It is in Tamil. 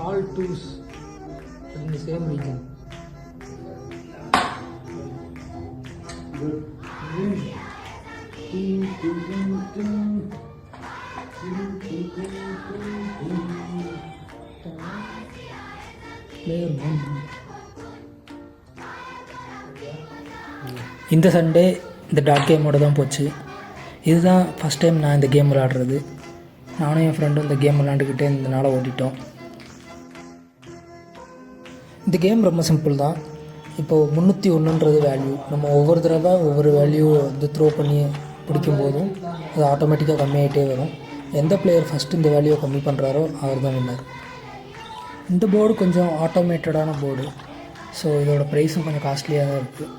all twos in the same region. Good. Player 1. இந்த சண்டே இந்த டாட் கேமோட தான் போச்சு. இதுதான் ஃபஸ்ட் டைம் நான் இந்த கேம் விளாடுறது. நானும் என் ஃப்ரெண்டும் இந்த கேம் விளாண்டுக்கிட்டே இந்த நாளை ஓட்டிட்டோம். இந்த கேம் ரொம்ப சிம்பிள் தான். இப்போது 301ன்றது வேல்யூ. நம்ம ஒவ்வொரு தடவை ஒவ்வொரு வேல்யூ வந்து த்ரோ பண்ணி பிடிக்கும்போதும் அது ஆட்டோமேட்டிக்காக கம்மியாகிட்டே வரும். எந்த பிளேயர் ஃபஸ்ட்டு இந்த வேல்யூவை கம்மி பண்ணுறாரோ அவர் தான் வின்னர். இந்த போர்டு கொஞ்சம் ஆட்டோமேட்டடான போர்டு. ஸோ இதோட ப்ரைஸும் கொஞ்சம் காஸ்ட்லியாக தான் இருக்குது.